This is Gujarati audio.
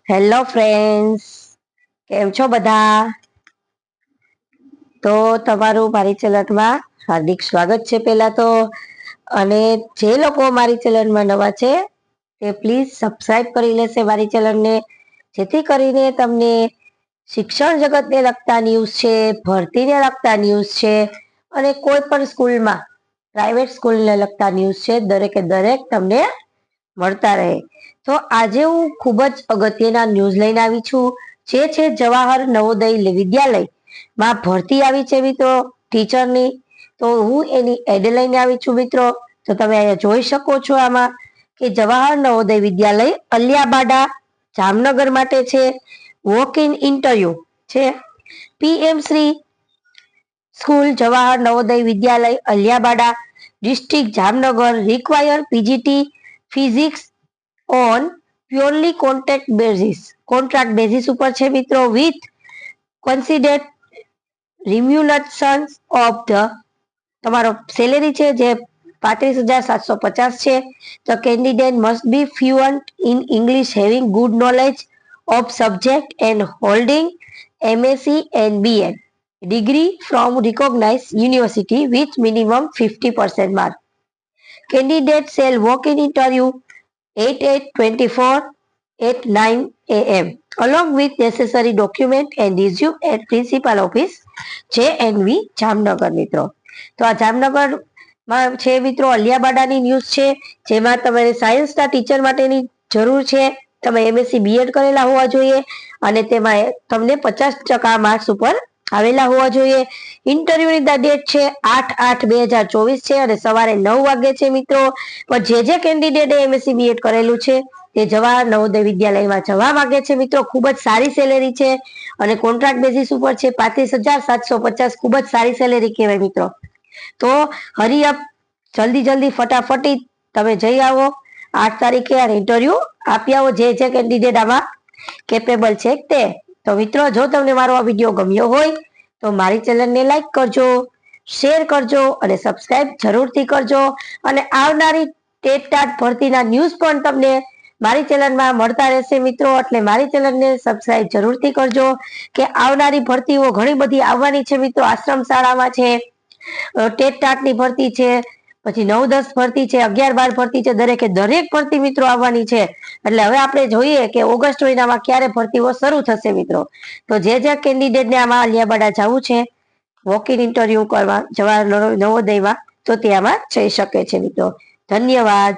હેલો ફ્રેન્ડ્સ, કેમ છો બધા? તો તમારું મારી ચેનલમાં હાર્દિક સ્વાગત છે પહેલા તો. અને જે લોકો મારી ચેનલમાં નવા છે તે પ્લીઝ સબસ્ક્રાઇબ કરી લેશે મારી ચેનલને, જેથી કરીને તમને શિક્ષણ જગતને લગતા ન્યૂઝ છે, ભરતીને લગતા ન્યૂઝ છે અને કોઈ પણ સ્કૂલમાં પ્રાઇવેટ સ્કૂલને લગતા ન્યૂઝ છે દરેકે દરેક તમને મળતા રહે. તો આજે હું ખૂબ જ અગત્યના ન્યૂઝ લઈને આવી છું, જે છે જવાહર નવોદય વિદ્યાલયમાં ભરતી આવી છે મિત્રો ટીચરની. તો હું એની એડ લઈને આવી છું મિત્રો. તો તમે અહીંયા જોઈ શકો છો આમાં કે જવાહર નવોદય વિદ્યાલય અલિયાબાડા જામનગર માટે છે. વોક ઇન ઇન્ટરવ્યુ છે. PM Shri school Jawahar Navodaya Vidyalaya Aliabada district Jamnagar require PGT physics on purely contract basis ઉપર છે મિત્રો, with considered remuneration of the તમારો સેલેરી છે જે 35,750 છે. The candidate must be fluent in English, having good knowledge of subject and holding MSc and BEd degree from recognized university with minimum 50% mark. Candidate shall walk in interview 8/8/24 at 9 a.m. along with necessary document and resume at principal office JNV Jamnagar મિત્રો. તો આ જામનગરમાં છે મિત્રો અલિયાબાડાની ન્યૂઝ છે, જેમાં તમારે સાયન્સના ટીચર માટેની જરૂર છે. તમે એમએસસી બીએડ કરેલા હોવા જોઈએ અને તેમાં તમને 50% માર્ક્સ ઉપર આવેલા હોવા જોઈએ. ઇન્ટરવ્યુની ડેટ છે 8/8/2024 છે અને સવારે 9 વાગે છે મિત્રો. પણ જે કેન્ડિડેટે એમએસસી બીએડ કરેલું છે તે જવાહર નવોદય વિદ્યાલયમાં જવા માંગે છે મિત્રો. ખૂબ જ સારી સેલેરી છે અને કોન્ટ્રાક્ટ બેઝિસ ઉપર છે. 35,750 ખૂબ જ સારી સેલેરી કહેવાય મિત્રો. તો હરી અપ, જલ્દી ફટાફટી તમે જઈ આવો 8 તારીખે અને ઇન્ટરવ્યુ આપી આવો, જે કેન્ડિડેટ આમાં કેપેબલ છે તે. તો મિત્રો, જો તમને મારો આ વિડીયો ગમ્યો હોય તો મારી ચેનલને લાઈક કરજો, શેર કરજો અને સબસ્ક્રાઇબ જરૂરથી કરજો. અને આવનારી ટેટ ભરતીના ન્યૂઝ પણ તમને મારી ચેનલમાં મળતા રહેશે મિત્રો. એટલે મારી ચેનલને સબસ્ક્રાઇબ જરૂરથી કરજો કે આવનારી ભરતીઓ ઘણી બધી આવવાની છે મિત્રો. આશ્રમ શાળામાં છે, ટેટ ભરતી છે, પછી 9-10 ભરતી છે, 11-12 ભરતી છે, દરેકે દરેક ભરતી મિત્રો આવવાની છે. એટલે હવે આપણે જોઈએ કે ઓગસ્ટ મહિનામાં ક્યારે ભરતીઓ શરૂ થશે મિત્રો. તો જે કેન્ડિડેટને આમાં અલિયાબાડા જવું છે વોક ઇન ઇન્ટરવ્યુ કરવા જવાહર નવોદયમાં, તો તે આમાં જઈ શકે છે મિત્રો. ધન્યવાદ.